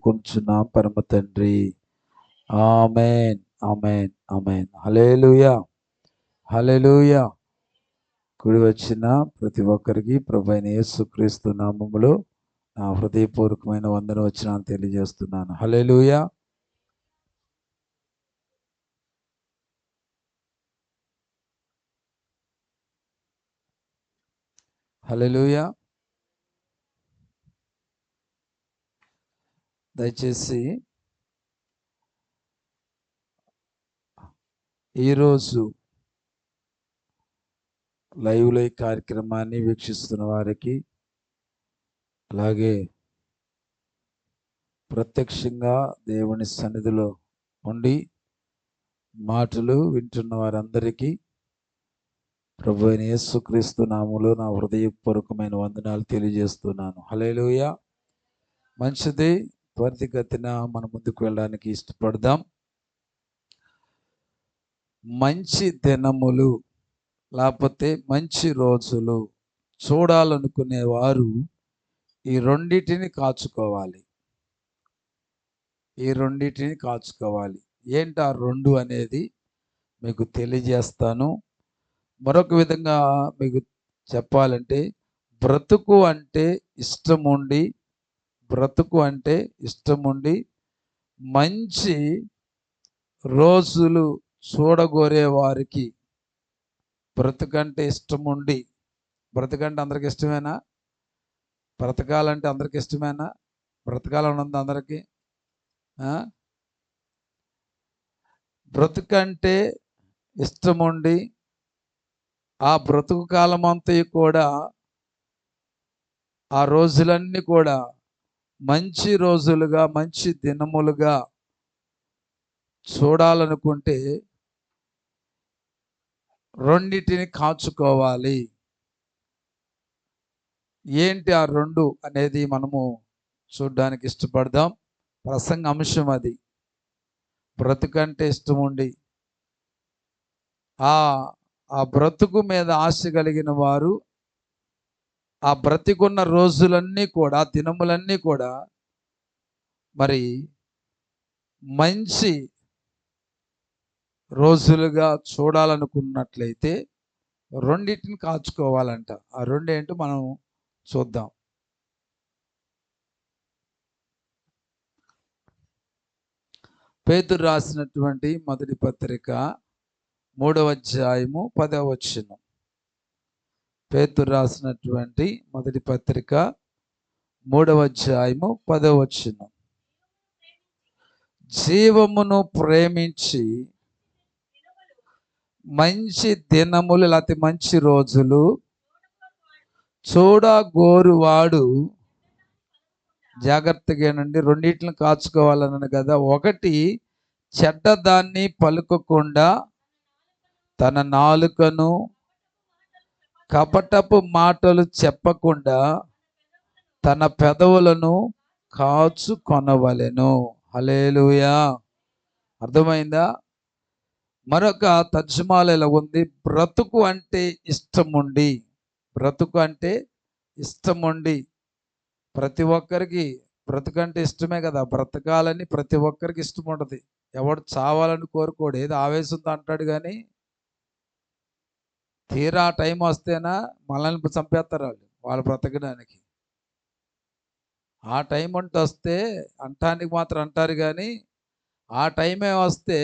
వేడుకొంచున్నాం పరమ తండ్రి. ఆమేన్, ఆమేన్, ఆమేన్. హల్లెలూయా, హల్లెలూయా. కూడి వచ్చిన ప్రతి ఒక్కరికి ప్రభువైన యేసుక్రీస్తు నామములో నా హృదయపూర్వకమైన వందనవచనాలు తెలియజేస్తున్నాను. హల్లెలూయా. హల్లెలూయా. దయచేసి ఈరోజు లైవ్లో ఈ కార్యక్రమాన్ని వీక్షిస్తున్న వారికి, అలాగే ప్రత్యక్షంగా దేవుని సన్నిధిలో ఉండి మాటలు వింటున్న వారందరికీ ప్రభువైన యేసుక్రీస్తు నామములో నా హృదయపూర్వకమైన వందనాలు తెలియజేస్తున్నాను. హల్లెలూయా. మంచిది. త్వరితగతిన మన ముందుకు వెళ్ళడానికి ఇష్టపడదాం. మంచి దినములు లేకపోతే మంచి రోజులు చూడాలనుకునే వారు ఈ రెండిటిని కాచుకోవాలి. ఈ రెండిటిని కాచుకోవాలి. ఏంటి ఆ రెండు అనేది మీకు తెలియజేస్తాను. మరొక విధంగా మీకు చెప్పాలంటే, బ్రతుకు అంటే ఇష్టముండి, బ్రతుకు అంటే ఇష్టముండి మంచి రోజులు చూడగోరే వారికి బ్రతుకంటే ఇష్టముండి, బ్రతుకంటే అందరికి ఇష్టమేనా? బ్రతకాలంటే అందరికి ఇష్టమేనా? బ్రతకాలని ఉంది అందరికీ. బ్రతుకంటే ఇష్టముండి ఆ బ్రతుకు కాలం అంతా కూడా ఆ రోజులన్నీ కూడా మంచి రోజులుగా, మంచి దినములుగా చూడాలనుకుంటే రెండిటిని కాచుకోవాలి. ఏంటి ఆ రెండు అనేది మనము చూడడానికి ఇష్టపడదాం. ప్రసంగ అంశం అది. బ్రతుకంటే ఇష్టముండి ఆ బ్రతుకు మీద ఆశ కలిగిన వారు ఆ బ్రతికున్న రోజులన్నీ కూడా, దినములన్నీ కూడా మరి మంచి రోజులుగా చూడాలనుకున్నట్లయితే రెండింటిని కాచుకోవాలంట. ఆ రెండేంటో మనం చూద్దాం. పేతురు రాసినటువంటి మొదటి పత్రిక 3వ అధ్యాయము 10వ వచనం. పేతురు రాసినటువంటి మొదటి పత్రిక 3వ అధ్యాయము 10వ వచనం. జీవమును ప్రేమించి మంచి దినములు లేకపోతే మంచి రోజులు చూడగోరువాడు జాగ్రత్తగానండి, రెండింటిని కాచుకోవాలన్నాను కదా. ఒకటి, చెడ్డదాన్ని పలుకకుండా తన నాలుకను కపటపు మాటలు చెప్పకుండా తన పెదవులను కాచుకొనవలెను. హల్లెలూయా. అర్థమైందా? మరొక తర్జుమాలో ఇలా ఉంది, బ్రతుకు అంటే ఇష్టముండి. బ్రతుకు అంటే ఇష్టముండి. ప్రతి ఒక్కరికి బ్రతుకంటే ఇష్టమే కదా. బ్రతకాలని ప్రతి ఒక్కరికి ఇష్టం ఉంటుంది. ఎవడు చావాలని కోరుకోడు. ఏదో ఆవేశంతో అంటాడు కానీ తీరా టైం వస్తేనా మనల్ని చంపేస్తారు వాళ్ళు బ్రతకడానికి. ఆ టైం అంటూ వస్తే అంటానికి మాత్రం అంటారు కానీ ఆ టైమే వస్తే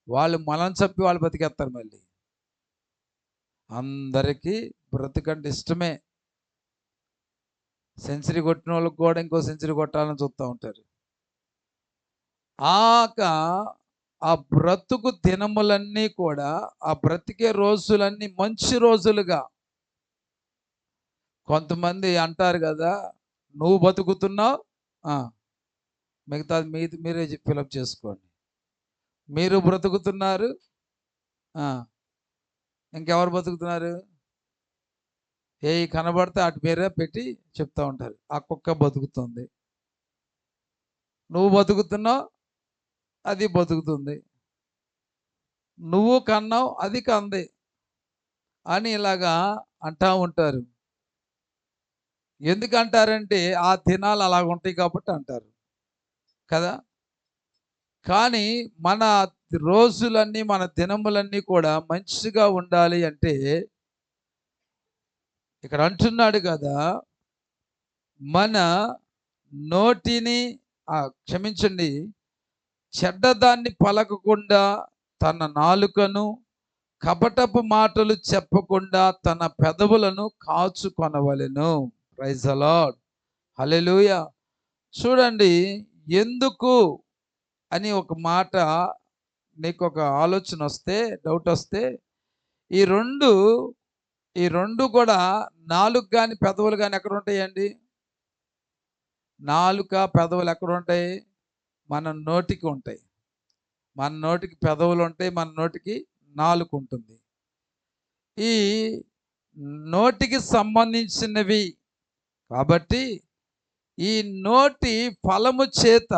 వాళ్ళు మనల్ని చంపి వాళ్ళు బతికేస్తారు. మళ్ళీ అందరికీ బ్రతుకంటే ఇష్టమే. సెంచరీ కొట్టిన వాళ్ళకి కూడా ఇంకో సెంచరీ కొట్టాలని చూస్తూ ఉంటారు. ఆ బ్రతుకు దినములన్నీ కూడా, ఆ బ్రతికే రోజులన్నీ మంచి రోజులుగా. కొంతమంది అంటారు కదా, నువ్వు బతుకుతున్నావు, మిగతాది మీరే ఫిలప్ చేసుకోండి. మీరు బ్రతుకుతున్నారు, ఇంకెవరు బతుకుతున్నారు? ఏ కనబడితే అటు మీరే పెట్టి చెప్తా ఉంటారు. ఆ కుక్క బతుకుతుంది, నువ్వు బతుకుతున్నావు, అది బతుకుతుంది, నువ్వు కన్నావు, అది కంది అని ఇలాగా అంటూ ఉంటారు. ఎందుకు అంటారంటే ఆ దినాలు అలాగ ఉంటాయి కాబట్టి అంటారు. కదా. కానీ మన రోజులన్నీ మన దినములన్నీ కూడా మంచిగా ఉండాలి అంటే ఇక్కడ అంటున్నాడు కదా, మన నోటిని క్షమించండి, చెడ్డదాన్ని పలకకుండా తన నాలుకను, కపటపు మాటలు చెప్పకుండా తన పెదవులను కాచుకొనవలెను. ప్రైజ్ ది లార్డ్, హల్లెలూయా. చూడండి, ఎందుకు అని ఒక మాట నీకు ఒక ఆలోచన వస్తే, డౌట్ వస్తే, ఈ రెండు ఈ రెండు కూడా నాలుక కానీ పెదవులు కానీ ఎక్కడ ఉంటాయండి? నాలుక పెదవులు ఎక్కడ ఉంటాయి? మన నోటికి ఉంటాయి. మన నోటికి పెదవులు ఉంటాయి, మన నోటికి నాలుక ఉంటుంది. ఈ నోటికి సంబంధించినవి కాబట్టి ఈ నోటి ఫలము చేత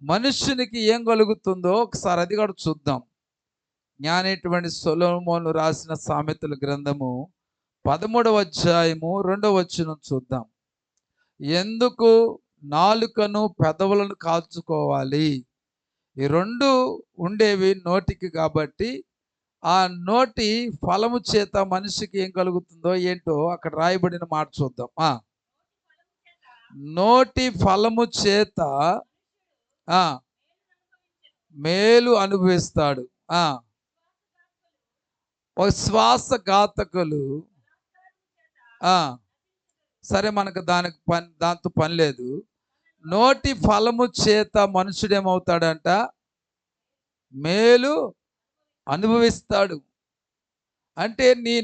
మనుష్యునికి ఏం కలుగుతుందో ఒకసారి అది కూడా చూద్దాం. జ్ఞానైనటువంటి సొలొమోను రాసిన సామెతల గ్రంథము 13వ అధ్యాయము 2వ వచనం చూద్దాం. ఎందుకు నాలుకను పెదవులను కాల్చుకోవాలి? ఈ రెండు ఉండేవి నోటికి కాబట్టి ఆ నోటి ఫలము చేత మనిషికి ఏం కలుగుతుందో ఏంటో అక్కడ రాయబడిన మాట చూద్దాం. నోటి ఫలము చేత మేలు అనుభవిస్తాడు. ఒక శ్వాసఘాతకులు, సరే మనకు దాంతో పని లేదు. నోటి ఫలము చేత మనుషుడేమవుతాడంట? మేలు అనుభవిస్తాడు. అంటే నీ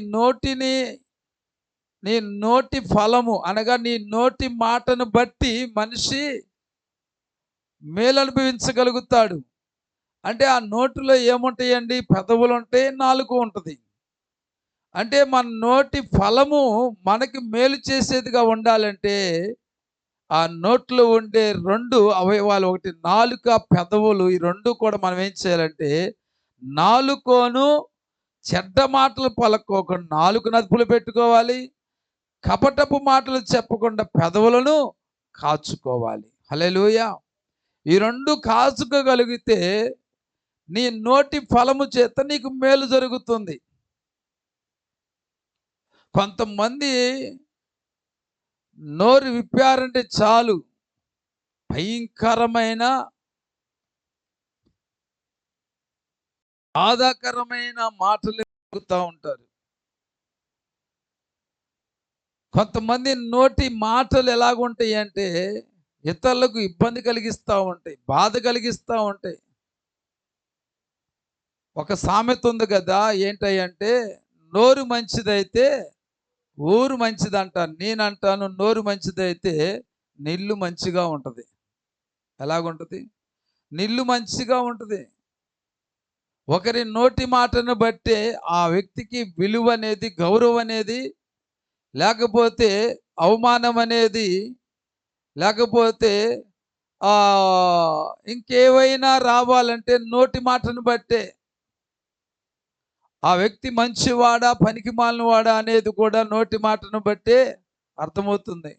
నోటి ఫలము అనగా నీ నోటి మాటను బట్టి మనిషి మేలు అనుభవించగలుగుతాడు. అంటే ఆ నోటిలో ఏముంటాయండి? పెదవులు ఉంటాయి, నాలుక ఉంటుంది. అంటే మన నోటి ఫలము మనకి మేలు చేసేదిగా ఉండాలంటే ఆ నోట్లో ఉండే రెండు అవయవాలు, ఒకటి నాలుక, పెదవులు, ఈ రెండు కూడా మనం ఏం చేయాలంటే నాలుకను చెడ్డ మాటలు పలక్కోకుండా నాలుకను అదుపులో పెట్టుకోవాలి, కపటపు మాటలు చెప్పకుండా పెదవులను కాచుకోవాలి. హల్లెలూయా. ఈ రెండు కాచుకోగలిగితే నీ నోటి ఫలము చేత నీకు మేలు జరుగుతుంది. కొంతమంది నోరు విప్పారంటే చాలు భయంకరమైన బాధాకరమైన మాటలు చెబుతూ ఉంటారు. కొంతమంది నోటి మాటలు ఎలాగుంటాయి అంటే ఇతరులకు ఇబ్బంది కలిగిస్తూ ఉంటాయి, బాధ కలిగిస్తూ ఉంటాయి. ఒక సామెత ఉంది కదా, ఏంటంటే నోరు మంచిదైతే ఊరు మంచిది అంటాను. నేనంటాను నోరు మంచిదైతే నిల్లు మంచిగా ఉంటుంది. ఎలాగుంటుంది? నిల్లు మంచిగా ఉంటుంది. ఒకరి నోటి మాటను బట్టే ఆ వ్యక్తికి విలువ అనేది, గౌరవం అనేది, లేకపోతే అవమానం అనేది, లేకపోతే ఇంకేవైనా రావాలంటే నోటి మాటను బట్టే. ఆ వ్యక్తి మంచివాడా పనికిమాలినవాడా అనేది కూడా నోటి మాటను బట్టే అర్థమవుతుంది.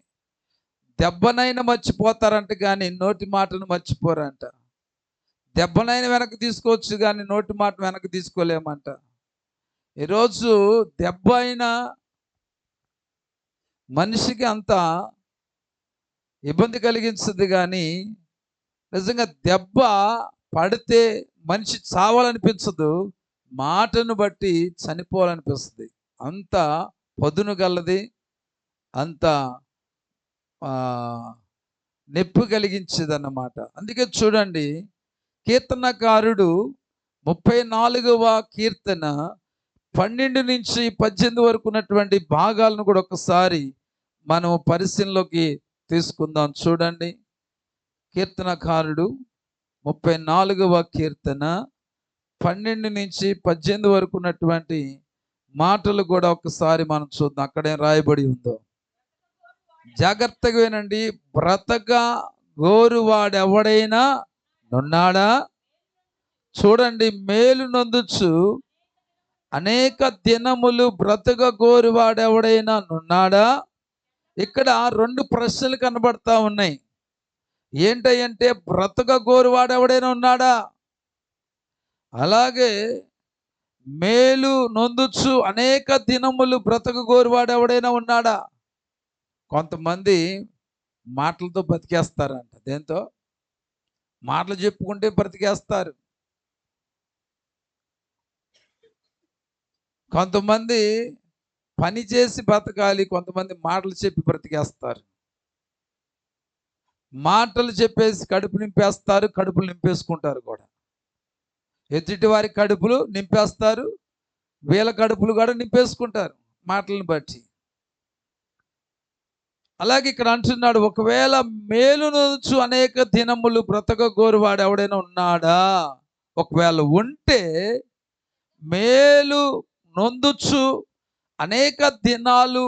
దెబ్బనైనా మర్చిపోతారంట కానీ నోటి మాటను మర్చిపోరంట. దెబ్బనైనా వెనక్కి తీసుకోవచ్చు కానీ నోటి మాట వెనక్కి తీసుకోలేమంట. ఈరోజు దెబ్బ అయినా మనిషికి అంత ఇబ్బంది కలిగించదు, కానీ నిజంగా దెబ్బ పడితే మనిషి చావాలనిపించదు, మాటను బట్టి చనిపోవాలనిపిస్తుంది. అంత పదును గలది, అంత నొప్పి కలిగించేదన్నమాట. అందుకే చూడండి, కీర్తనకారుడు 34వ కీర్తన 12 నుంచి 18 వరకు ఉన్నటువంటి భాగాలను కూడా ఒకసారి మనం పరిశీలనలోకి తీసుకుందాం. చూడండి, కీర్తనకారుడు 34వ కీర్తన 12 నుంచి 18 వరకు ఉన్నటువంటి మాటలు కూడా ఒకసారి మనం చూద్దాం. అక్కడేం రాయబడి ఉందో జాగ్రత్తగా వినండి. బ్రతక గోరువాడెవడైనా నున్నాడా? చూడండి, మేలు నొందుచు అనేక దినములు బ్రతక గోరువాడెవడైనా నున్నాడా? ఇక్కడ రెండు ప్రశ్నలు కనబడతా ఉన్నాయి. ఏంటంటే బ్రతక గోరువాడెవడైనా ఉన్నాడా? అలాగే మేలు నొందుచు అనేక దినములు బ్రతక గోరువాడెవడైనా ఉన్నాడా? కొంతమంది మాటలతో బతికేస్తారంట. దేంతో? మాటలు చెప్పుకుంటే బ్రతికేస్తారు. కొంతమంది పని చేసి బ్రతకాలి, కొంతమంది మాటలు చెప్పి బ్రతికేస్తారు. మాటలు చెప్పేసి కడుపు నింపేస్తారు, కడుపులు నింపేసుకుంటారు కూడా. ఎదుటి వారి కడుపులు నింపేస్తారు, వీళ్ళ కడుపులు కూడా నింపేసుకుంటారు మాటలను బట్టి. అలాగే ఇక్కడ అంటున్నాడు, ఒకవేళ మేలు నొందుచు అనేక దినములు బ్రతక గోరువాడు ఎవడైనా ఉన్నాడా? ఒకవేళ ఉంటే మేలు నొందుచు అనేక దినాలు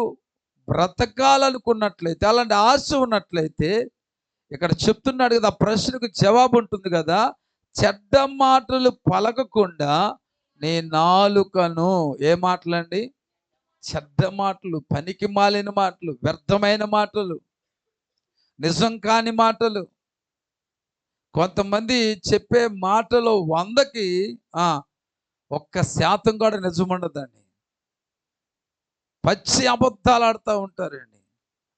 బ్రతకాలనుకున్నట్లయితే, అలాంటి ఆశ ఉన్నట్లయితే ఇక్కడ చెప్తున్నాడు కదా, ఆ ప్రశ్నకు జవాబు ఉంటుంది కదా, చెడ్డ మాటలు పలకకుండా నీ నాలుకను, ఏ మాటలండి? చెడ్డ మాటలు, పనికి మాలిన మాటలు, వ్యర్థమైన మాటలు, నిజం కాని మాటలు. కొంతమంది చెప్పే మాటలు 100కి 1% కూడా నిజం ఉండదండి. పచ్చి అబద్ధాలు ఆడుతూ ఉంటారండి.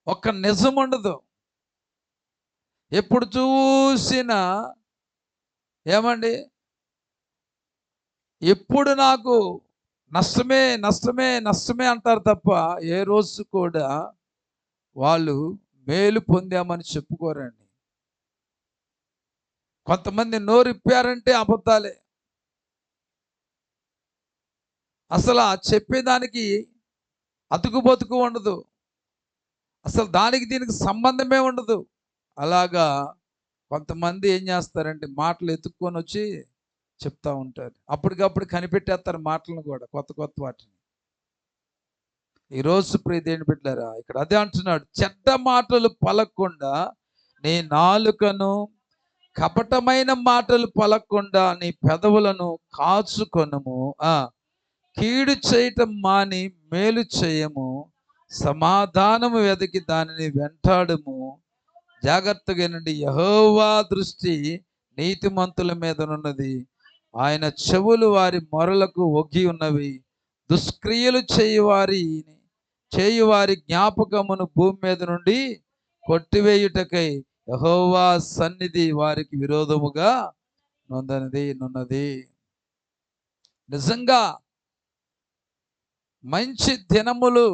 ఒక్క నిజం ఉండదు. ఎప్పుడు చూసినా ఏమండి, ఎప్పుడు నాకు నష్టమే నష్టమే నష్టమే అంటారు తప్ప ఏ రోజు కూడా వాళ్ళు మేలు పొందామని చెప్పుకోరండి. కొంతమంది నోరిప్పారంటే అబద్ధాలే. అసలు ఆ చెప్పేదానికి అతుకు బతుకు ఉండదు, అసలు దానికి దీనికి సంబంధమే ఉండదు. అలాగా కొంతమంది ఏం చేస్తారంటే మాటలు ఎత్తుక్కొని వచ్చి చెప్తా ఉంటారు. అప్పటికప్పుడు కనిపెట్టేస్తారు మాటలను కూడా, కొత్త కొత్త వాటిని. ఈరోజు ప్రియ దేవుని బిడ్డలారా, ఇక్కడ అదే అంటున్నాడు, చెడ్డ మాటలు పలకకుండా నీ నాలుకను, కపటమైన మాటలు పలకకుండా నీ పెదవులను కాచుకొనుము. కీడు చేయటం మాని మేలు చేయము, సమాధానము వెతికి దానిని వెంటాడము. జాగ్రత్తగా నుండి, యెహోవా దృష్టి నీతిమంతుల మీదనున్నది, ఆయన చెవులు వారి మొరలకు ఒగ్గి ఉన్నవి. దుష్క్రియలు చేయువారి జ్ఞాపకమును భూమి మీద నుండి కొట్టివేయుటకై యెహోవా సన్నిధి వారికి విరోధముగా నున్నది. నిజంగా మంచి దినములు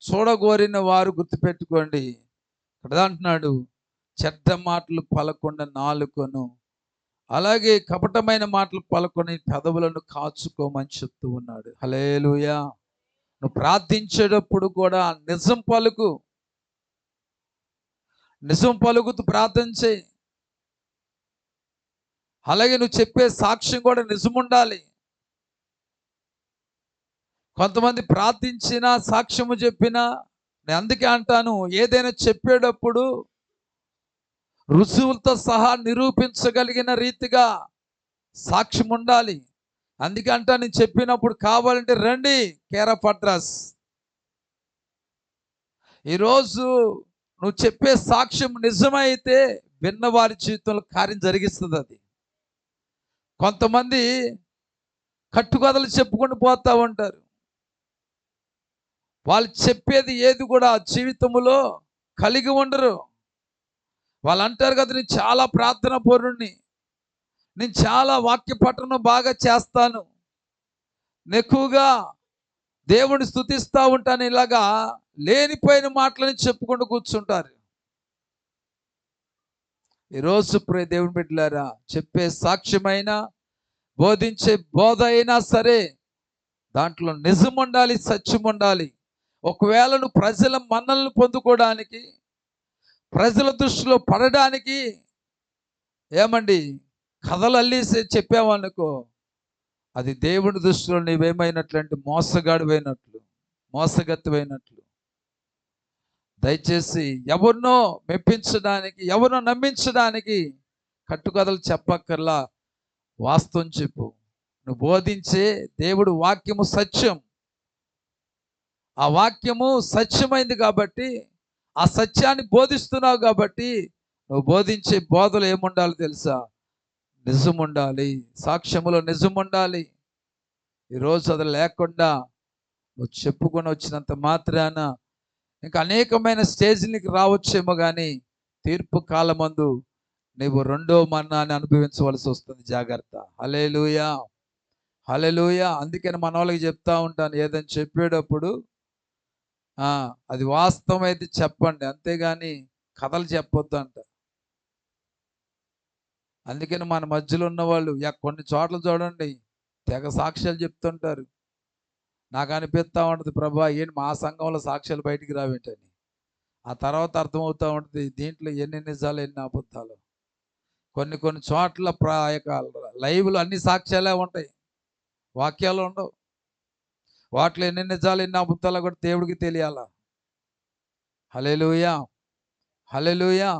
చూడగోరిన వారు గుర్తుపెట్టుకోండి. ఇక్కడ అంటున్నాడు, చెడ్డ మాటలు పలకుండా నాలుకను, అలాగే కపటమైన మాటలు పలకొని పెదవులను కాచుకోమని చెప్తూ ఉన్నాడు. హల్లెలూయా. నువ్వు ప్రార్థించేటప్పుడు కూడా నిజం పలుకు, నిజం పలుకుతూ ప్రార్థన చేయి. అలాగే నువ్వు చెప్పే సాక్ష్యం కూడా నిజం ఉండాలి. కొంతమంది ప్రార్థించినా సాక్ష్యము చెప్పినా, నేను అందుకే అంటాను, ఏదైనా చెప్పేటప్పుడు రుజువులతో సహా నిరూపించగలిగిన రీతిగా సాక్ష్యం ఉండాలి. అందుకే అంటా, నేను చెప్పినప్పుడు కావాలంటే రండి, కేర్ ఆఫ్ అడ్రస్. ఈరోజు నువ్వు చెప్పే సాక్ష్యం నిజమైతే విన్నవారి జీవితంలో కార్యం జరిగిస్తుంది అది. కొంతమంది కట్టుకథలు చెప్పుకొని పోతూ ఉంటారు. వాళ్ళు చెప్పేది ఏది కూడా జీవితంలో కలిగి ఉండరు. వాళ్ళు అంటారు కదా, నేను చాలా ప్రార్థన పరుణ్ణి, నేను చాలా వాక్య పఠనం బాగా చేస్తాను, ఎక్కువగా దేవుని స్తుతిస్తూ ఉంటాను, ఇలాగా లేనిపోయిన మాటలని చెప్పుకుంటూ కూర్చుంటారు. ఈరోజు ప్రియ దేవుని బిడ్డలారా, చెప్పే సాక్ష్యమైనా బోధించే బోధ అయినా సరే దాంట్లో నిజం ఉండాలి, సత్యం ఉండాలి. ఒకవేళ నువ్వు ప్రజల మన్నలను పొందుకోవడానికి, ప్రజల దృష్టిలో పడడానికి ఏమండి కథలు అల్లేసి చెప్పావనుకో, అది దేవుని దృష్టిలో నీవేమైనట్లంటే మోసగాడివైనట్లు, మోసగత్తివైనట్లు. దయచేసి ఎవరినో మెప్పించడానికి, ఎవరినో నమ్మించడానికి కట్టుకథలు చెప్పక్కర్లా, వాస్తవం చెప్పు. నువ్వు బోధించే దేవుడు వాక్యము సత్యం. ఆ వాక్యము సత్యమైంది కాబట్టి, ఆ సత్యాన్ని బోధిస్తున్నావు కాబట్టి నువ్వు బోధించే బోధలు ఏముండాలి తెలుసా? నిజం ఉండాలి, సాక్ష్యములో నిజం ఉండాలి. ఈరోజు అది లేకుండా నువ్వు చెప్పుకొని వచ్చినంత మాత్రాన ఇంకా అనేకమైన స్టేజ్లకి రావచ్చేమో కానీ తీర్పు కాలమందు నీవు రెండో మరణాన్ని అనుభవించవలసి వస్తుంది. జాగ్రత్త. హల్లెలూయా, హల్లెలూయా. అందుకని మన వాళ్ళకి చెప్తా ఉంటాను, ఏదని చెప్పేటప్పుడు అది వాస్తవం అయితే చెప్పండి, అంతేగాని కథలు చెప్పొద్దు అంట. అందుకని మన మధ్యలో ఉన్న వాళ్ళు కొన్ని చోట్ల చూడండి తెగ సాక్ష్యాలు చెప్తుంటారు. నాకు అనిపిస్తూ ఉంటుంది, ప్రభా ఏంటి మా సంఘంలో సాక్ష్యాలు బయటికి రావేంటని. ఆ తర్వాత అర్థమవుతూ ఉంటుంది దీంట్లో ఎన్ని నిజాలు ఎన్ని అబద్ధాలు. కొన్ని చోట్ల లైవ్లు అన్ని సాక్ష్యాలే ఉంటాయి, వాక్యాలు ఉండవు. వాటిలో ఎన్ని నిజాలు ఎన్ని అబద్ధాలు కూడా దేవుడికి తెలియాలా. హల్లెలూయా, హల్లెలూయా.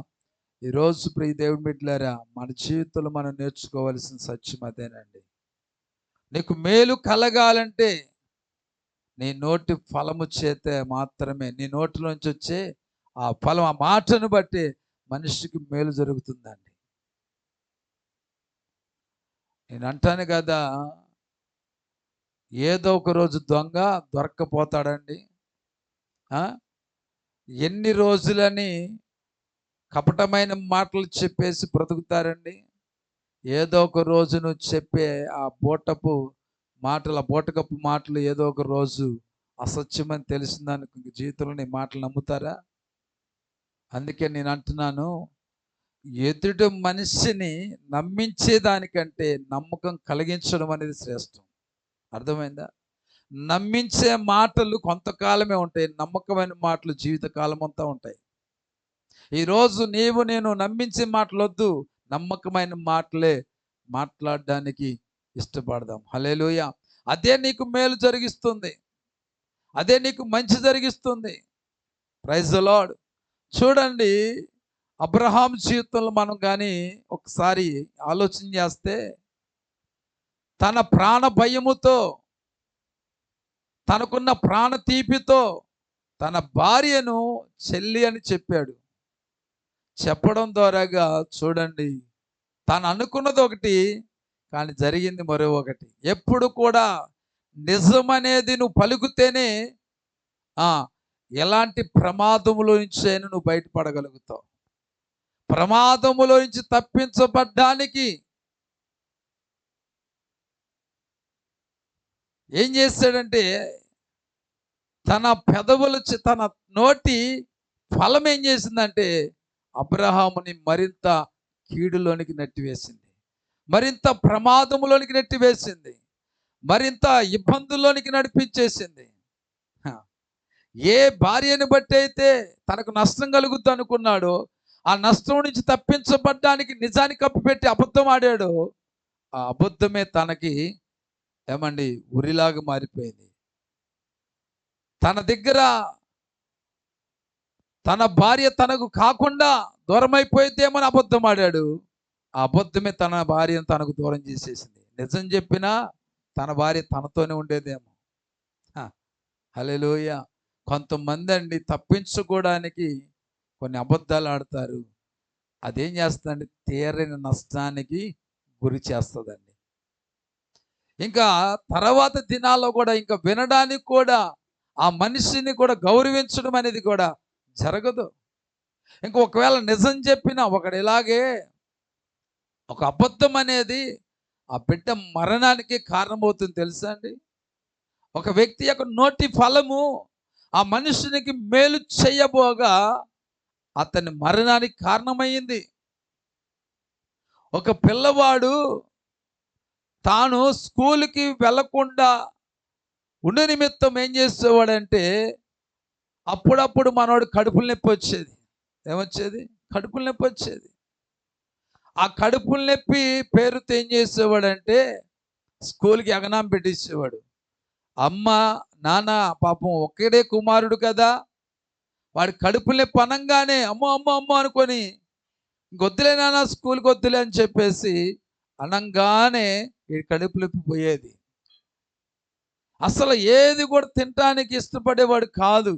ఈరోజు ప్రియ దేవుని బిడ్డలారా, మన జీవితంలో మనం నేర్చుకోవాల్సిన సత్యం అదేనండి. నీకు మేలు కలగాలంటే నీ నోటి ఫలము చేతే మాత్రమే, నీ నోటిలోంచి వచ్చే ఆ ఫలం, ఆ మాటను బట్టి మనిషికి మేలు జరుగుతుందండి. నేను అంటాను కదా, ఏదో ఒక రోజు దొంగ దొరక్కపోతాడండి. ఎన్ని రోజులని కపటమైన మాటలు చెప్పేసి బ్రతుకుతారండి. ఏదో ఒక రోజు నువ్వు చెప్పే ఆ బూటకపు మాటలు ఏదో ఒక రోజు అసత్యమని తెలిసిందానికి జీవితంలో నీ మాటలు నమ్ముతారా? అందుకే నేను అంటున్నాను, ఎదుటి మనిషిని నమ్మించేదానికంటే నమ్మకం కలిగించడం అనేది శ్రేష్టం. అర్థమైందా? నమ్మించే మాటలు కొంతకాలమే ఉంటాయి, నమ్మకమైన మాటలు జీవితకాలం అంతా ఉంటాయి. ఈరోజు నేను నమ్మించే మాటలు వద్దు, నమ్మకమైన మాటలే మాట్లాడడానికి ఇష్టపడదాం. హల్లెలూయా. అదే నీకు మేలు జరిగిస్తుంది, అదే నీకు మంచి జరిగిస్తుంది. Praise the Lord. చూడండి, అబ్రహాం జీవితంలో మనం కానీ ఒకసారి ఆలోచన చేస్తే, తన ప్రాణ భయముతో, తనకున్న ప్రాణ తీపితో తన భార్యను చెల్లి అని చెప్పాడు. చెప్పడం ద్వారాగా చూడండి, తను అనుకున్నది ఒకటి కానీ జరిగింది మరో ఒకటి. ఎప్పుడు కూడా నిజమనేది నువ్వు పలుకుతేనే ఎలాంటి ప్రమాదములో నుంచి అయినా నువ్వు బయటపడగలుగుతావు. ప్రమాదములో నుంచి తప్పించబడ్డానికి ఏం చేశాడంటే, తన పెదవులు తన నోటి ఫలం ఏం చేసిందంటే అబ్రహాముని మరింత కీడులోనికి నెట్టివేసింది, మరింత ప్రమాదములోనికి నెట్టివేసింది, మరింత ఇబ్బందుల్లోనికి నడిపించేసింది. ఏ భార్యని బట్టి అయితే తనకు నష్టం కలుగుద్ది అనుకున్నాడో, ఆ నష్టం నుంచి తప్పించబడ్డానికి నిజాన్ని కప్పిపెట్టి అబద్ధం ఆడాడో, ఆ అబద్ధమే తనకి ఉరిలాగా మారిపోయింది. తన దగ్గర తన భార్య తనకు కాకుండా దూరం అయిపోయిద్దేమని అబద్ధం ఆడాడు. ఆ అబద్ధమే తన భార్యను తనకు దూరం చేసేసింది. నిజం చెప్పినా తన భార్య తనతోనే ఉండేదేమో. హల్లెలూయా. కొంతమంది అండి తప్పించుకోవడానికి కొన్ని అబద్ధాలు ఆడతారు. అదేం చేస్తుందండి, తీరని నష్టానికి గురి చేస్తుందండి. ఇంకా తర్వాత దినాల్లో కూడా ఇంకా వినడానికి కూడా ఆ మనిషిని కూడా గౌరవించడం అనేది కూడా జరగదు. ఇంక ఒకవేళ నిజం చెప్పినా ఒకడు ఇలాగే ఒక అబద్ధం అనేది ఆ బిడ్డ మరణానికి కారణమవుతుంది తెలుసా అండి. ఒక వ్యక్తి యొక్క నోటి ఫలము ఆ మనుషునికి మేలు చేయబోగా అతని మరణానికి కారణమైంది. ఒక పిల్లవాడు తాను స్కూల్కి వెళ్లకుండా ఉండే నిమిత్తం ఏం చేసేవాడంటే, అప్పుడప్పుడు మనోడు కడుపులు నొప్పి వచ్చేది. ఏమొచ్చేది? కడుపులు నొప్పి వచ్చేది. ఆ కడుపులు నొప్పి పేరుతో ఏం చేసేవాడంటే స్కూల్కి ఎగనాం పెట్టించేవాడు. అమ్మ నాన్న పాపం ఒక్కడే కుమారుడు కదా, వాడి కడుపులు నొప్పి అనంగానే అమ్మో అమ్మో అమ్మో అనుకొని గొద్దులే నాన్న స్కూల్కి వద్దులే అని చెప్పేసి అనంగానే ఈ కడుపు నొప్పి పోయేది. అసలు ఏది కూడా తినటానికి ఇష్టపడేవాడు కాదు.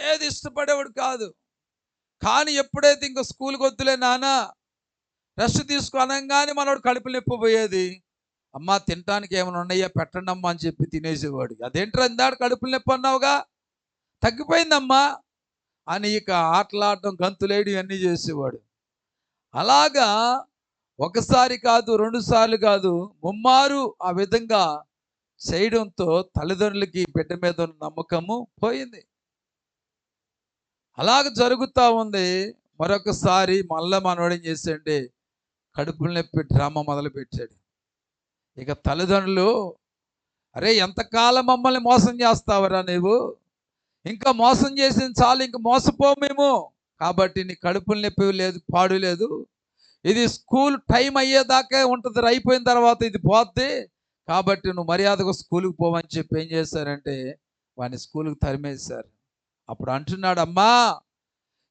ఏది ఇష్టపడేవాడు కాదు. కానీ ఎప్పుడైతే ఇంకా స్కూల్కి వద్దులే నాన్న రెస్ట్ తీసుకో అనగానే మనోడు కడుపు నొప్పి పోయేది. అమ్మ తినటానికి ఏమైనా ఉన్నాయా పెట్టండి అమ్మా అని చెప్పి తినేసేవాడు. అదేంట్రా ఇందాక కడుపు నొప్పి అన్నావుగా, తగ్గిపోయిందమ్మా అని ఇక ఆటలాడడం గంతులేయడం ఇవన్నీ చేసేవాడు. అలాగా ఒకసారి కాదు, 2 సార్లు కాదు, ముమ్మారు ఆ విధంగా చేయడంతో తల్లిదండ్రులకి బిడ్డ మీద ఉన్న నమ్మకము పోయింది. అలాగ జరుగుతూ ఉంది. మరొకసారి మళ్ళా మనోడు ఏం చేశాడంటే కడుపులు నొప్పి డ్రామా మొదలుపెట్టాడు. ఇక తల్లిదండ్రులు, అరే ఎంతకాలం మమ్మల్ని మోసం చేస్తావరా నీవు, ఇంకా మోసం చేసింది చాలు, ఇంక మోసపోము మేము, కాబట్టి నీ కడుపులు నొప్పి లేదు పాడు లేదు, ఇది స్కూల్ టైం అయ్యేదాకా ఉంటుంది, అయిపోయిన తర్వాత ఇది పోద్ది, కాబట్టి నువ్వు మర్యాదగా స్కూల్కి పోవని చెప్పి ఏం చేశారంటే వాడిని స్కూల్కి తరిమేశారు. అప్పుడు అంటున్నాడు, అమ్మా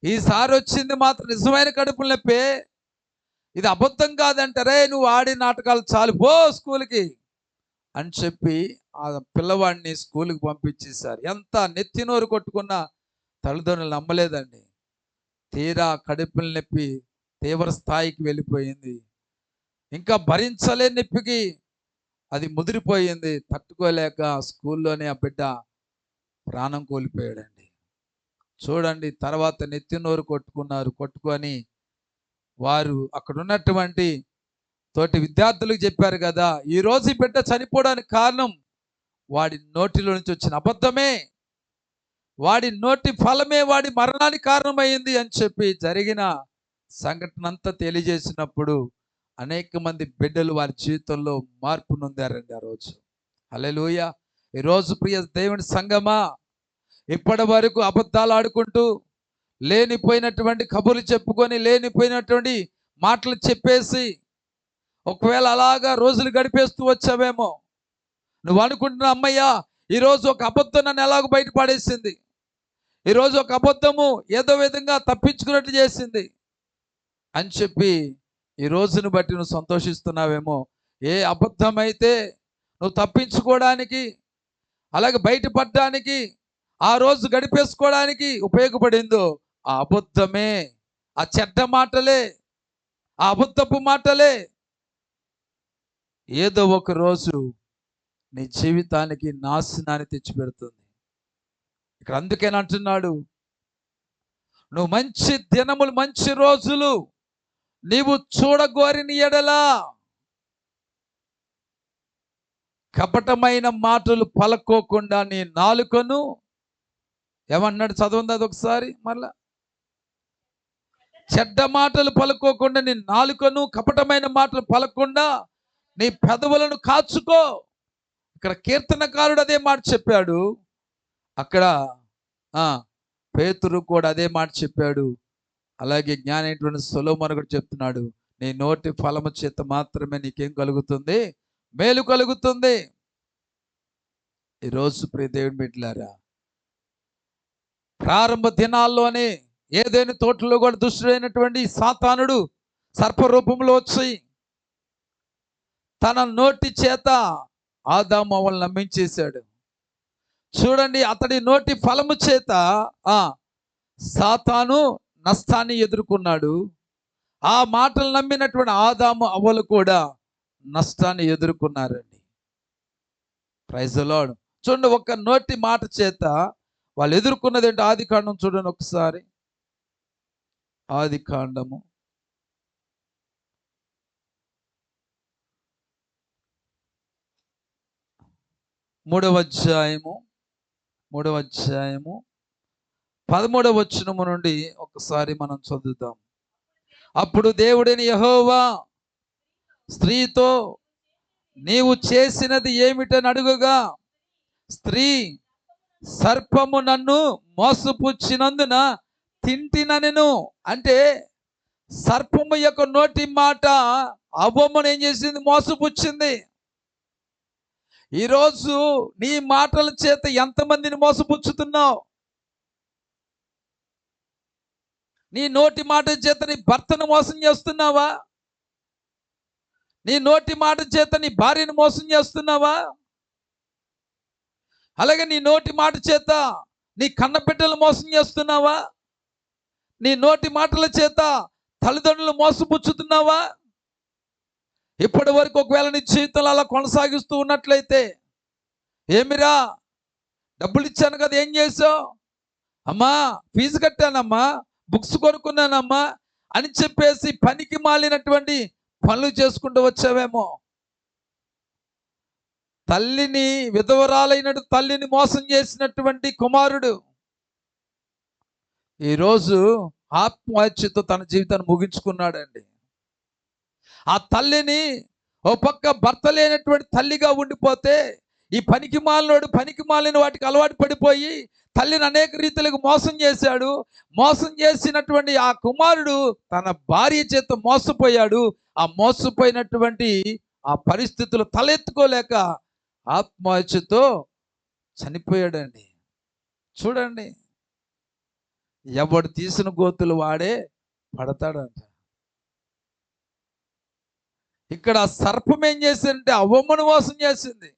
ఈసారి వచ్చింది మాత్రం నిజమైన కడుపులు నొప్పి, ఇది అబద్ధం కాదంటారే, నువ్వు ఆడే నాటకాలు చాలు, పో స్కూల్కి అని చెప్పి ఆ పిల్లవాడిని స్కూల్కి పంపించేశారు. ఎంత నెత్తినోరు కొట్టుకున్న తల్లిదండ్రులు నమ్మలేదండి. తీరా కడుపులు నొప్పి తీవ్ర స్థాయికి వెళ్ళిపోయింది. ఇంకా భరించలేని నొప్పికి అది ముదిరిపోయింది. తట్టుకోలేక స్కూల్లోనే ఆ బిడ్డ ప్రాణం కోల్పోయాడండి. చూడండి, తర్వాత నెత్తినోరు కొట్టుకొని వారు అక్కడ ఉన్నటువంటి తోటి విద్యార్థులకు చెప్పారు కదా, ఈరోజు ఈ బిడ్డ చనిపోవడానికి కారణం వాడి నోటిలో నుంచి వచ్చిన అబద్ధమే, వాడి నోటి ఫలమే వాడి మరణానికి కారణమైంది అని చెప్పి జరిగిన సంఘటన అంతా తెలియజేసినప్పుడు అనేక మంది బిడ్డలు వారి జీవితంలో మార్పు నొందారండి ఆ రోజు. హల్లెలూయా. ఈరోజు ప్రియ దేవుని సంఘమా, ఇప్పటి వరకు అబద్ధాలు ఆడుకుంటూ లేనిపోయినటువంటి కబుర్లు చెప్పుకొని లేనిపోయినటువంటి మాటలు చెప్పేసి ఒకవేళ అలాగా రోజులు గడిపేస్తూ వచ్చావేమో. నువ్వు అనుకుంటున్నా, అమ్మయ్యా ఈరోజు ఒక అబద్ధం నన్ను ఎలాగో బయటపడేసింది, ఈరోజు ఒక అబద్ధము ఏదో విధంగా తప్పించుకున్నట్టు చేసింది అని చెప్పి ఈ రోజును బట్టి నువ్వు సంతోషిస్తున్నావేమో. ఏ అబద్ధం అయితే నువ్వు తప్పించుకోవడానికి, అలాగే బయటపడడానికి, ఆ రోజు గడిపేసుకోవడానికి ఉపయోగపడిందో ఆ అబద్ధమే, ఆ చెడ్డ మాటలే, ఆ అబద్ధపు మాటలే ఏదో ఒక రోజు నీ జీవితానికి నాశనాన్ని తెచ్చిపెడుతుంది. ఇక్కడ అందుకని అంటున్నాడు, నువ్వు మంచి దినములు మంచి రోజులు నీవు చూడగోరిన ఎడలా కపటమైన మాటలు పలకోకుండా నీ నాలుకను, ఏమన్నాడు చదవండి అది ఒకసారి మళ్ళా, చెడ్డ మాటలు పలుకోకుండా నీ నాలుకను, కపటమైన మాటలు పలకుండా నీ పెదవులను కాచుకో. ఇక్కడ కీర్తనకారుడు అదే మాట చెప్పాడు, అక్కడ పేతురు కూడా అదే మాట చెప్పాడు. అలాగే జ్ఞానైనటువంటి సొలొమోను కూడా చెప్తున్నాడు, నీ నోటి ఫలము చేత మాత్రమే నీకేం కలుగుతుంది, మేలు కలుగుతుంది. ఈరోజు ప్రియ దేవుని బిడ్డలారా, ప్రారంభ దినాల్లోనే ఏదైనా తోటలో కూడా దుష్టుడైనటువంటి సాతానుడు సర్పరూపంలో వచ్చి తన నోటి చేత ఆదాము అవ్వలను నమ్మించేశాడు. చూడండి, అతడి నోటి ఫలము చేత సాతాను నష్టాన్ని ఎదుర్కొన్నాడు. ఆ మాటలు నమ్మినటువంటి ఆదాము అవ్వలు కూడా నష్టాన్ని ఎదుర్కొన్నారండి. Praise the Lord. చూడండి, ఒక నోటి మాట చేత వాళ్ళు ఎదుర్కొన్నది ఏంటి? ఆదికాండం చూడండి ఒకసారి. ఆదికాండము 3వ అధ్యాయము 13వ వచనము నుండి ఒకసారి మనం చదువుదాం. అప్పుడు దేవుడైన యెహోవా స్త్రీతో, నీవు చేసినది ఏమిటని అడుగగా, స్త్రీ సర్పము నన్ను మోసపుచ్చినందున తింటిననెను. అంటే సర్పము యొక్క నోటి మాట అవ్వమ్మను ఏం చేసింది? మోసపుచ్చింది. ఈరోజు నీ మాటల చేత ఎంతమందిని మోసపుచ్చుతున్నావు? నీ నోటి మాట చేత నీ భర్తను మోసం చేస్తున్నావా? నీ నోటి మాట చేత నీ భార్యను మోసం చేస్తున్నావా? అలాగే నీ నోటి మాట చేత నీ కన్న బిడ్డలు మోసం చేస్తున్నావా? నీ నోటి మాటల చేత తల్లిదండ్రులు మోసపుచ్చుతున్నావా? ఇప్పటి వరకు ఒకవేళ నీ జీవితంలో అలా కొనసాగిస్తూ ఉన్నట్లయితే, ఏమిరా డబ్బులు ఇచ్చాను కదా ఏం చేసావు? అమ్మా ఫీజు కట్టానమ్మా, బుక్స్ కొనుక్కున్నానమ్మా అని చెప్పేసి పనికి మాలినటువంటి పనులు చేసుకుంటూ వచ్చావేమో. తల్లిని, విధవరాలైన తల్లిని మోసం చేసినటువంటి కుమారుడు ఈరోజు ఆత్మహత్యతో తన జీవితాన్ని ముగించుకున్నాడండి. ఆ తల్లిని ఓ పక్క భర్త లేనటువంటి తల్లిగా ఉండిపోతే, ఈ పనికి మాలిన వాటికి అలవాటు పడిపోయి తల్లిని అనేక రీతిలకు మోసం చేశాడు. మోసం చేసినటువంటి ఆ కుమారుడు తన భార్య చేత మోసపోయాడు. ఆ మోసపోయినటువంటి ఆ పరిస్థితులు తలెత్తుకోలేక ఆత్మహత్యతో చనిపోయాడండి. చూడండి, ఎవడు తీసిన గోతులు వాడే పడతాడంట. ఇక్కడ సర్పం ఏం చేసిందంటే అవ్వమ్మను మోసం చేసింది.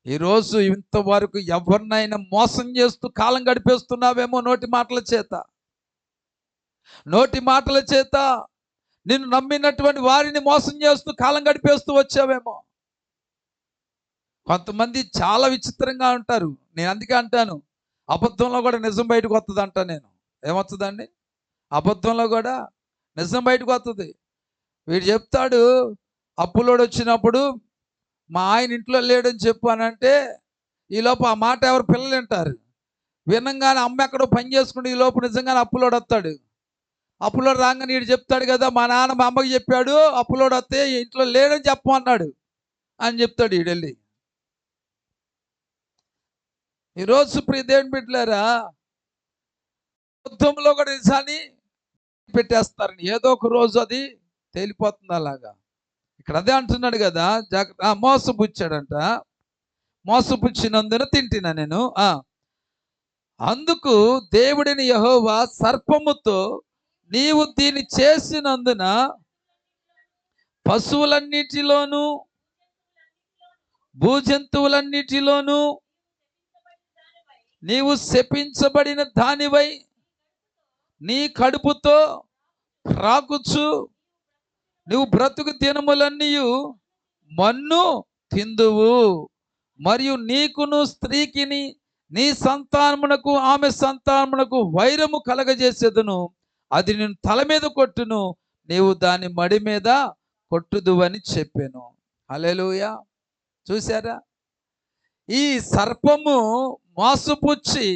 ఈరోజు ఇంతవరకు ఎవరినైనా మోసం చేస్తూ కాలం గడిపేస్తున్నావేమో నోటి మాటల చేత. నోటి మాటల చేత నిన్ను నమ్మినటువంటి వారిని మోసం చేస్తూ కాలం గడిపేస్తూ వచ్చావేమో. కొంతమంది చాలా విచిత్రంగా ఉంటారు. నేను అందుకే అంటాను, అబద్ధంలో కూడా నిజం బయటకు వస్తుంది అంట. నేను ఏమొస్తుందండి? అబద్ధంలో కూడా నిజం బయటకు వస్తుంది. వీడు చెప్తాడు, అప్పులోడు వచ్చినప్పుడు మా ఆయన ఇంట్లో లేడని చెప్పు అని అంటే, ఈలోపు ఆ మాట ఎవరు పిల్లలు వింటారు. వినంగానే అమ్మ ఎక్కడో పని చేసుకుంటే ఈలోపు నిజంగానే అప్పులోడు వస్తాడు. అప్పులోడు రాగానే వీడు చెప్తాడు కదా, మా నాన్న మా అమ్మకి చెప్పాడు అప్పులోడు వస్తే ఇంట్లో లేడని చెప్పమన్నాడు అని చెప్తాడు వీడెళ్ళి. ఈరోజు ప్రియ దేవుని బిడ్డలారా, అబద్ధంలో కూడా నిజాన్ని పెట్టేస్తారని ఏదో ఒక రోజు అది తేలిపోతుంది. అలాగా ఇక్కడ అదే అంటున్నాడు కదా, మోసపుచ్చాడంట. మోసపుచ్చినందున తింటినా నేను. అందుకు దేవుడిని యెహోవా సర్పముతో, నీవు దీన్ని చేసినందున పశువులన్నిటిలోను భూజంతువులన్నిటిలోను నీవు శపించబడిన దానివై నీ కడుపుతో రాకుచు నువ్వు బ్రతుకు దినములన్నీ మన్ను తిందువు, మరియు నీకును స్త్రీకిని నీ సంతానమునకు ఆమె సంతానమునకు వైరము కలగజేసేదును. అది నేను తల మీద కొట్టును, నీవు దాని మడి మీద కొట్టుదు అని చెప్పాను. హల్లెలూయా. చూసారా? ఈ సర్పము మోసపుచ్చి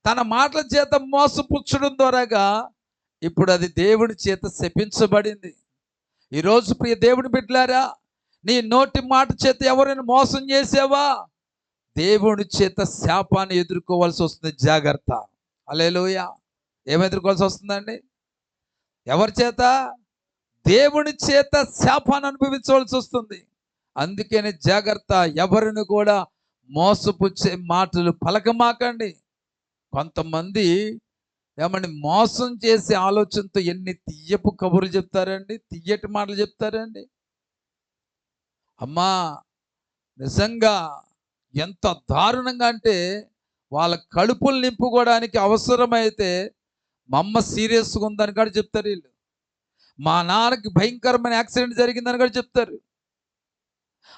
తన మాటల చేత మోసపుచ్చడం ద్వారాగా ఇప్పుడు అది దేవుడి చేత శపించబడింది. ఈరోజు ప్రియ దేవుని బిడ్డలారా, నీ నోటి మాట చేత ఎవరైనా మోసం చేసావా, దేవుడి చేత శాపాన్ని ఎదుర్కోవాల్సి వస్తుంది. జాగ్రత్త. హల్లెలూయా. ఏం ఎదుర్కోవాల్సి వస్తుందండి? ఎవరి చేత? దేవుని చేత శాపాన్ని అనుభవించవలసి వస్తుంది. అందుకని జాగ్రత్త. ఎవరిని కూడా మోసపుచ్చే మాటలు పలకమాకండి. కొంతమంది ఏమండి మోసం చేసే ఆలోచనతో ఎన్ని తియ్యపు కబుర్లు చెప్తారండి, తియ్యటి మాటలు చెప్తారండి. అమ్మా నిజంగా ఎంత దారుణంగా అంటే, వాళ్ళ కడుపులు నింపుకోవడానికి అవసరమైతే మా అమ్మ సీరియస్గా ఉందని కూడా చెప్తారు వీళ్ళు. మా నాన్నకి భయంకరమైన యాక్సిడెంట్ జరిగిందని కూడా చెప్తారు.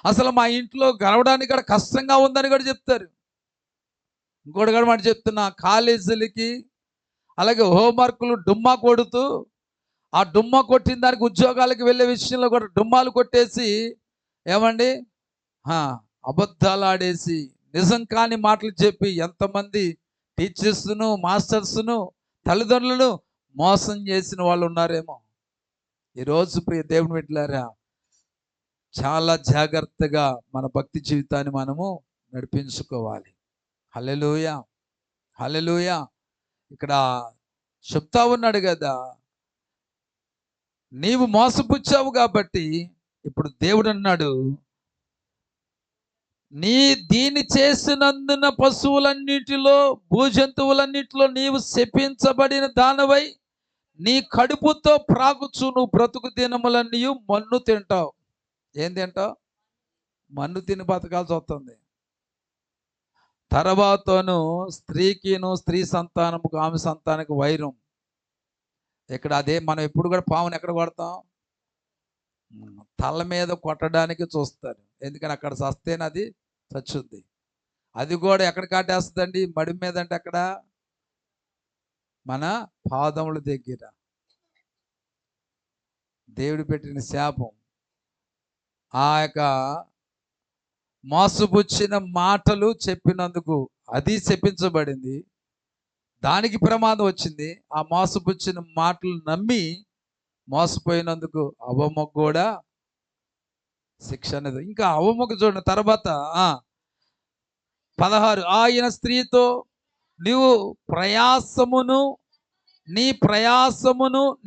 అసలు మా ఇంట్లో గడవడానికి కూడా కష్టంగా ఉందని కూడా చెప్తారు. ఇంకోటి కూడా మాట చెప్తున్నా, కాలేజీలకి అలాగే హోంవర్క్లు డుమ్మా కొడుతూ, ఆ డుమ్మా కొట్టిన దానికి ఉద్యోగాలకు వెళ్ళే విషయంలో కూడా డుమ్మాలు కొట్టేసి, ఏమండి అబద్ధాలు ఆడేసి నిజం కాని మాటలు చెప్పి ఎంతమంది టీచర్స్ను, మాస్టర్స్ను, తల్లిదండ్రులను మోసం చేసిన వాళ్ళు ఉన్నారేమో. ఈరోజు ప్రియ దేవుని బిడ్డలారా, చాలా జాగ్రత్తగా మన భక్తి జీవితాన్ని మనము నడిపించుకోవాలి. హల్లెలూయా. హల్లెలూయా. ఇక్కడ చెప్తా ఉన్నాడు కదా, నీవు మోసపుచ్చావు కాబట్టి ఇప్పుడు దేవుడు అన్నాడు, నీ దీన్ని చేసినందున పశువులన్నిటిలో భూజంతువులన్నిటిలో నీవు శపించబడిన దానవై నీ కడుపుతో ప్రాగుచు నువ్వు బ్రతుకు దినములన్నీ మన్ను తింటావు. ఏం తింటావు? మన్ను తిని బతకాల్సి వస్తుంది. తర్వాతను స్త్రీకిను స్త్రీ సంతానముకు ఆమె సంతానానికి వైరం. ఇక్కడ అదే మనం ఎప్పుడు కూడా పాముని ఎక్కడ కొడతాం? తల మీద కొట్టడానికి చూస్తారు. ఎందుకని అక్కడ చస్తేనే అది చచ్చుద్ది. అది కూడా ఎక్కడ కాటేస్తుందండి? మడి మీద అంటే అక్కడ మన పాదముల దగ్గర. దేవుడు పెట్టిన శాపం. ఆ యొక్క మోసపుచ్చిన మాటలు చెప్పినందుకు అది శపించబడింది. దానికి ప్రమాదం వచ్చింది. ఆ మోసపుచ్చిన మాటలు నమ్మి మోసపోయినందుకు అవ్వమ్మకు కూడా శిక్ష అనేది. ఇంకా అవ్వమ్మకు చూడండి తర్వాత 16, ఆయన స్త్రీతో నీవు ప్రయాసమును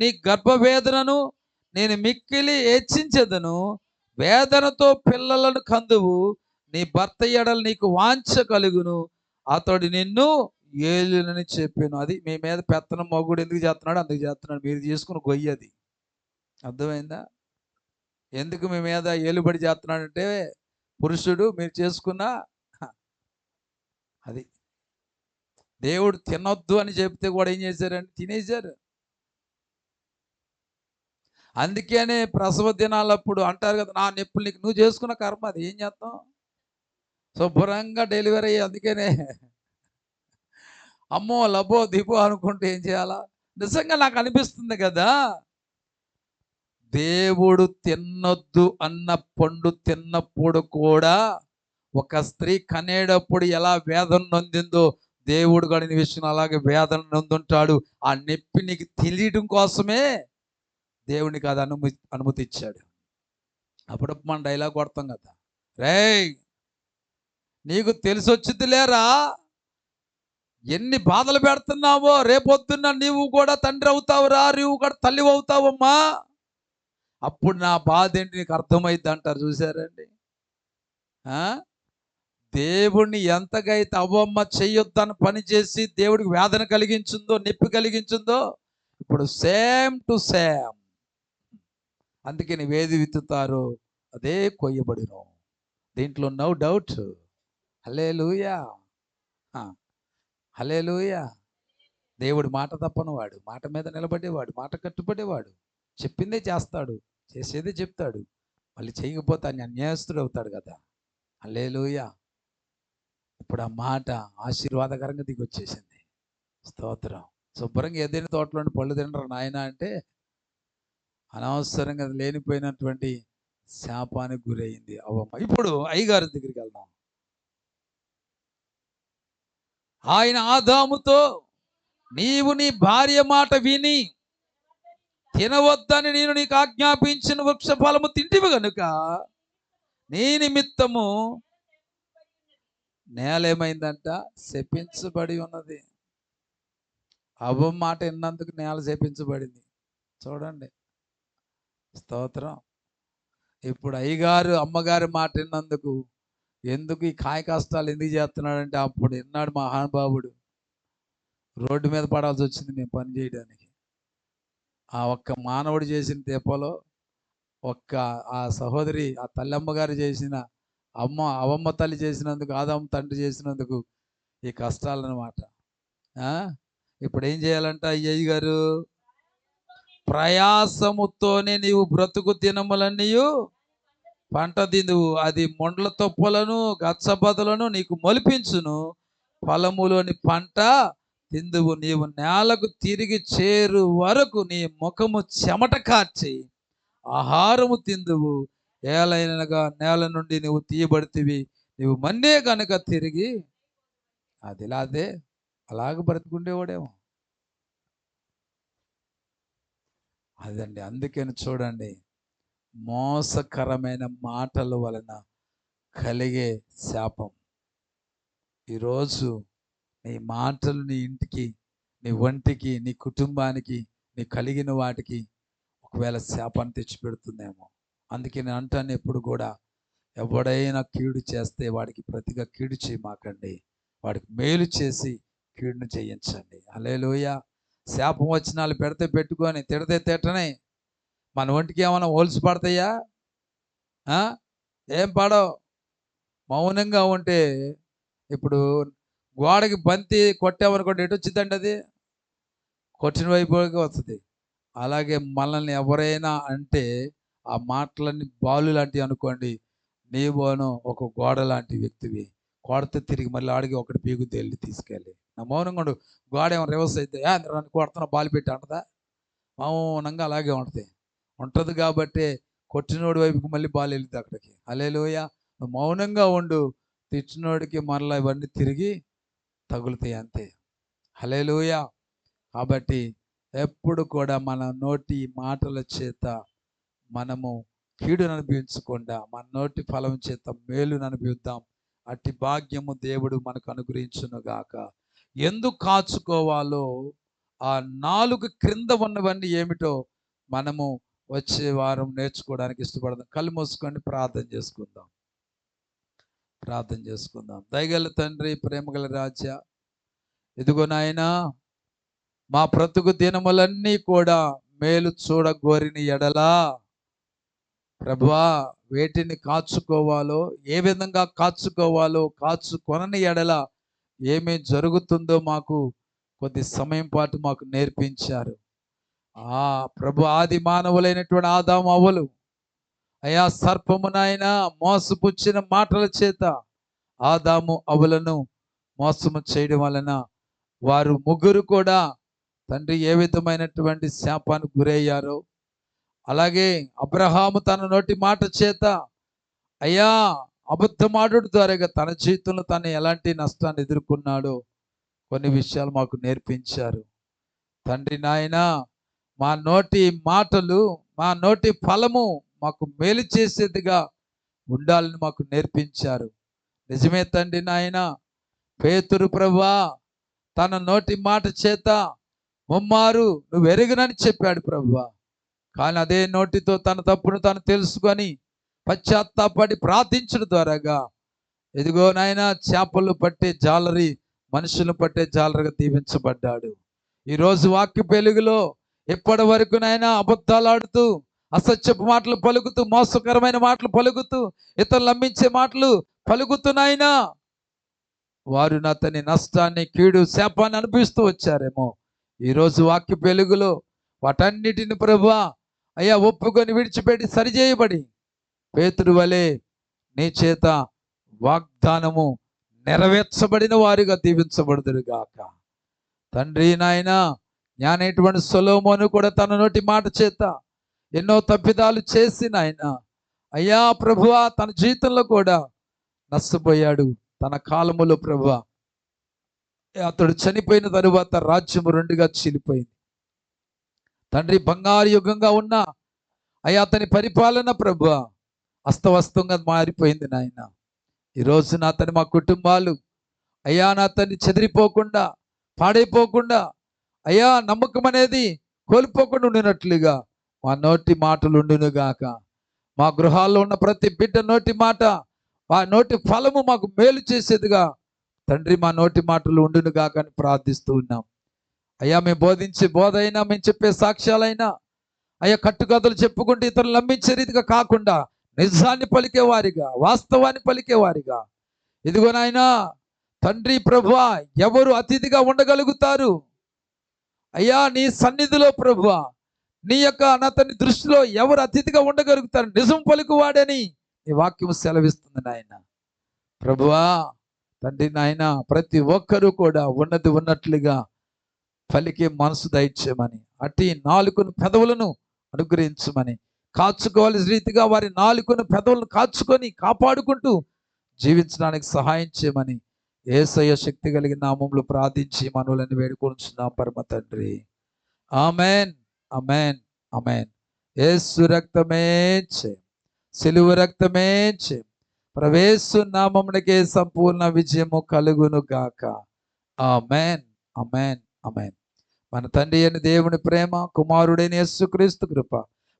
నీ గర్భవేదనను నేను మిక్కిలి హెచ్చించెదను. వేదనతో పిల్లలను కందువు. నీ భర్త ఎడల నీకు వాంఛ కలుగును. అతడు నిన్ను ఏలునని చెప్పాను. అది మీ మీద పెత్తనం మొగుడు ఎందుకు చేస్తున్నాడు? అందుకు చేస్తున్నాడు. మీరు చేసుకుని గొయ్యది. అర్థమైందా? ఎందుకు మీ మీద ఏలుబడి చేస్తున్నాడంటే పురుషుడు మీరు చేసుకున్న అది. దేవుడు తినొద్దు అని చెప్తే కూడా ఏం చేశారంటే తినేశారు. అందుకనే ప్రసవ దినాలప్పుడు అంటారు కదా, నా నొప్పులు నీకు, నువ్వు చేసుకున్న కర్మ అది. ఏం చేస్తాం? శుభ్రంగా డెలివరీ అయ్యి అందుకనే అమ్మో లబో దిబో అనుకుంటే ఏం చేయాలా? నిజంగా నాకు అనిపిస్తుంది కదా, దేవుడు తినొద్దు అన్న పండు తిన్నప్పుడు కూడా ఒక స్త్రీ కనేటప్పుడు ఎలా వేదన నొందిందో దేవుడు గడిన విషయం అలాగే వేదన నొందుంటాడు. ఆ నొప్పి నీకు తెలియడం కోసమే దేవునికి అది అనుమతి ఇచ్చాడు. అప్పుడప్పుడు మనం డైలాగ్ కొడతాం కదా, రేయ్ నీకు తెలిసి వచ్చింది లేరా, ఎన్ని బాధలు పెడుతున్నావో, రేపొద్దున్న నీవు కూడా తండ్రి అవుతావురా, నీవు కూడా తల్లి అవుతావమ్మా, అప్పుడు నా బాధ ఏంటి నీకు అర్థమైద్ది అంటారు. చూసారండి? దేవుణ్ణి ఎంతగైతే అవ్వమ్మ చెయ్యొద్దని పని చేసి దేవుడికి వేదన కలిగించిందో, నొప్పి కలిగించిందో, ఇప్పుడు సేమ్ టు సేమ్. అందుకని వేది విత్తుతారు అదే కొయ్యబడిను. దీంట్లో నో డౌట్. హల్లెలూయా, హల్లెలూయా. దేవుడు మాట తప్పనివాడు, మాట మీద నిలబడేవాడు, మాట కట్టుబడేవాడు. చెప్పిందే చేస్తాడు, చేసేదే చెప్తాడు. మళ్ళీ చేయకపోతే ఆయన అన్యాయస్తుడు అవుతాడు కదా. హల్లెలూయా. ఇప్పుడు ఆ మాట ఆశీర్వాదకరంగా దిగొచ్చేసింది. స్తోత్రం. శుభ్రంగా ఏదైనా తోటలోని పళ్ళు తినరు నాయన అంటే అనవసరంగా లేనిపోయినటువంటి శాపానికి గురయింది అవ్వమ్మ. ఇప్పుడు అయ్యగారి దగ్గరికి వెళ్దాం. ఆయన ఆదాముతో నీవు నీ భార్య మాట విని తినవద్దని నేను నీకు ఆజ్ఞాపించిన వృక్ష ఫలము తింటివి గనుక నీ నిమిత్తము నేల ఏమైందంట? శపించబడి ఉన్నది. అవ్వమ్మ మాట విన్నందుకు నేల శపించబడింది. చూడండి, స్తోత్రం. ఇప్పుడు అయ్యగారు అమ్మగారి మాట విన్నందుకు ఎందుకు ఈ కాయ కష్టాలు ఎందుకు చేస్తున్నాడంటే అప్పుడు విన్నాడు మహానుభావుడు. రోడ్డు మీద పడాల్సి వచ్చింది మేము పని చేయడానికి. ఆ ఒక్క మానవుడు చేసిన తెప్పలో ఆ సహోదరి, ఆ తల్లమ్మగారు చేసిన అవమ్మ తల్లి చేసినందుకు, ఆదాము తండ్రి చేసినందుకు ఈ కష్టాలన్నమాట. ఇప్పుడు ఏం చేయాలంట అయ్యయ్య గారు? ప్రయాసముతోనే నీవు బ్రతుకు దినములన్నీ పంట తిందువు, అది మొండ్ల తొప్పలను గచ్చబదలను నీకు మొలిపించును, పొలములోని పంట తిందువు, నీవు నేలకు తిరిగి చేరు వరకు నీ ముఖము చెమట కార్చి ఆహారము తిందువు, ఏలైనగా నేల నుండి నువ్వు తీయబడితివి, నువ్వు మన్నే కనుక తిరిగి అదిలాదే అలాగ బ్రతుకుండేవాడేమో. అదండి, అందుకని చూడండి, మోసకరమైన మాటల వలన కలిగే శాపం. ఈరోజు నీ మాటలు నీ ఇంటికి, నీ ఒంటికి, నీ కుటుంబానికి, నీ కలిగిన వాటికి ఒకవేళ శాపాన్ని తెచ్చిపెడుతుందేమో. అందుకే నేను అంటాను ఎప్పుడు కూడా, ఎవడైనా కీడు చేస్తే వాడికి ప్రతిగా కీడు చేయమాకండి, వాడికి మేలు చేసి కీడును చేయించండి. హల్లెలూయా. శాపం వచనాలు పెడితే పెట్టుకొని, తిడితే తిట్టనే, మన ఒంటికి ఏమైనా హోల్స్ పడతాయా? ఏం పడవు. మౌనంగా ఉంటే ఇప్పుడు గోడకి బంతి కొట్టామనుకోండి, ఎటు వచ్చిందండి అది? కొట్టిన వైపుకి వస్తుంది. అలాగే మనల్ని ఎవరైనా అంటే ఆ మాటలన్నీ బాలు లాంటివి అనుకోండి, నీవును ఒక గోడ లాంటి వ్యక్తివి. కొడితే తిరిగి మళ్ళీ ఆడికి ఒకటి పీకు తేలి తీసుకెళ్ళి నా మౌనంగా ఉండు. గోడ ఏమో రివర్స్ అయితే నన్ను కొడుతున్నా బాలు పెట్టి అంటదా? మౌనంగా అలాగే ఉంటుంది కాబట్టి కొట్టినోడి వైపుకి మళ్ళీ బాల్ వెళ్తుంది అక్కడికి. హల్లెలూయా. మౌనంగా ఉండు, తిట్టినోడికి మరలా ఇవన్నీ తిరిగి తగులుతాయి అంతే. హల్లెలూయా. కాబట్టి ఎప్పుడు కూడా మన నోటి మాటల చేత మనము కీడును అనుభవించకుండా మన నోటి ఫలం చేత మేలును అనుభవిద్దాం. అట్టి భాగ్యము దేవుడు మనకు అనుగ్రహించును గాక. ఎందుకు కాచుకోవాలో, ఆ నాలుగు క్రింద ఉన్నవన్నీ ఏమిటో మనము వచ్చే వారం నేర్చుకోవడానికి ఇష్టపడదాం. కళ్ళు మూసుకొని ప్రార్థన చేసుకుందాం. దయగల తండ్రి, ప్రేమగల రాజా, ఇదిగో నాయనా, మా బ్రతుకు దినములన్నీ కూడా మేలు చూడగోరిన ఎడలా ప్రభువా, వేటిని కాచుకోవాలో, ఏ విధంగా కాచుకోవాలో, కాచుకొనని ఎడల ఏమి జరుగుతుందో మాకు కొద్ది సమయం పాటు మాకు నేర్పించారు. ప్రభు, ఆది మానవులైనటువంటి ఆదాము అవ్వలు అయా సర్పమునైనా మోసపుచ్చిన మాటల చేత ఆదాము అవ్వలను మోసము చేయడం వలన వారు ముగ్గురు కూడా తండ్రి ఏ విధమైనటువంటి శాపానికి గురయ్యారో, అలాగే అబ్రహాము తన నోటి మాట చేత అయ్యా అబద్ధమాడుట ద్వారా తన జీవితంలో తను ఎలాంటి నష్టాన్ని ఎదుర్కొన్నాడో కొన్ని విషయాలు మాకు నేర్పించారు. తండ్రి నాయన, మా నోటి మాటలు, మా నోటి ఫలము మాకు మేలు చేసేదిగా ఉండాలని మాకు నేర్పించారు. నిజమే తండ్రి నాయన, పేతురు ప్రభువా తన నోటి మాట చేత ముమ్మారు నువ్వు ఎరుగనని చెప్పాడు ప్రభువా. కానీ అదే నోటితో తన తప్పును తాను తెలుసుకొని పశ్చాత్తాపడి ప్రార్థించడం ద్వారాగా ఎదిగో నాయన చేపలు పట్టే జాలరి మనుషులు పట్టే జాలరిగా దీవించబడ్డాడు. ఈరోజు వాక్య వెలుగులో ఎప్పటి వరకు నాయన అబద్ధాలు ఆడుతూ, అసత్యపు మాటలు పలుకుతూ, మోసకరమైన మాటలు పలుకుతూ, ఇతరులు నమ్మించే మాటలు పలుకుతున్నాయినా వారు అతని నష్టాన్ని, కీడు, శాపాన్ని అనిపిస్తూ వచ్చారేమో. ఈరోజు వాక్య వెలుగులో వాటన్నిటిని ప్రభువా అయ్యా ఒప్పుకొని విడిచిపెట్టి సరిచేయబడి పేతురు వలె నీ చేత వాగ్దానము నెరవేర్చబడిన వారిగా దీవించబడుదురు గాక. తండ్రి నాయన, జ్ఞానైనటువంటి సొలొమోను కూడా తన నోటి మాట చేత ఎన్నో తప్పిదాలు చేసి నాయన అయ్యా ప్రభువా తన జీవితంలో కూడా నష్టపోయాడు. తన కాలములో ప్రభువా అతడు చనిపోయిన తరువాత రాజ్యము రెండుగా చీలిపోయింది. తండ్రి, బంగారు యుగంగా ఉన్న అయ్యా అతని పరిపాలన ప్రభువా అస్తవస్తంగా మారిపోయింది నాయన. ఈరోజు నా తను మా కుటుంబాలు అయ్యా నా తన్ని చెదిరిపోకుండా, పాడైపోకుండా, అయ్యా నమ్మకం అనేది కోల్పోకుండా ఉండినట్లుగా మా నోటి మాటలు ఉండునుగాక. మా గృహాల్లో ఉన్న ప్రతి బిడ్డ నోటి మాట, ఆ నోటి ఫలము మాకు మేలు చేసేదిగా తండ్రి మా నోటి మాటలు ఉండునుగాక అని ప్రార్థిస్తూ ఉన్నాం. అయ్యా మేము బోధించే బోధ అయినా, మేము చెప్పే సాక్ష్యాలైనా అయ్యా కట్టుకథలు చెప్పుకుంటూ ఇతరులు నమ్మించే రీతిగా కాకుండా నిజాన్ని పలికేవారిగా, వాస్తవాన్ని పలికేవారిగా, ఇదిగో నాయనా తండ్రి ప్రభువా ఎవరు అతిథిగా ఉండగలుగుతారు అయ్యా నీ సన్నిధిలో ప్రభువా, నీ యొక్క అతని దృష్టిలో ఎవరు అతిథిగా ఉండగలుగుతారు? నిజం పలుకువాడని నీ వాక్యం సెలవిస్తుంది నాయన. ప్రభువా తండ్రి నాయన, ప్రతి ఒక్కరూ కూడా ఉన్నది ఉన్నట్లుగా పలికే మనసు దయచేయమని, అట్టి నాలుకను పెదవులను అనుగ్రహించమని, కాచుకోవాల్సిన రీతిగా వారి నాలుకను పెదవులను కాచుకొని కాపాడుకుంటూ జీవించడానికి సహాయం చేయమని యేసయ్య శక్తి కలిగిన నామములో ప్రార్థించి మనవులని వేడుకొనుచున్నాం పరమ తండ్రి. Amen, amen, amen. యేసు రక్తమే జయం, సిలువ రక్తమే జయం. ప్రవేశు నామమునకే సంపూర్ణ విజయము కలుగును గాక. Amen, amen, amen. మన తండ్రి అయిన దేవుని ప్రేమ, కుమారుడైన యేసుక్రీస్తు కృప,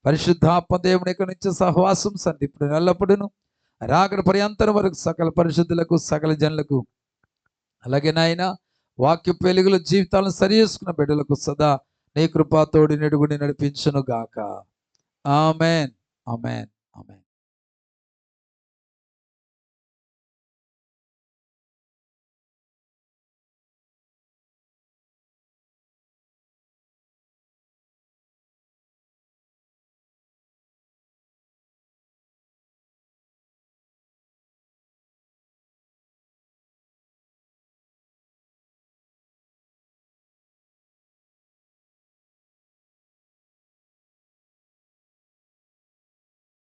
పరిశుద్ధాత్మ దేవుని యొక్క నుంచి సహవాసం ఇప్పుడు ఎల్లప్పుడూను రాకడ పర్యంతరం వరకు సకల పరిశుద్ధులకు, సకల జనులకు, అలాగే నాయన వాక్య వెలుగుల జీవితాలను సరి చేసుకున్న బిడ్డలకు సదా నీ కృపా తోడి నెడుగుని నడిపించును గాక. Amen, amen.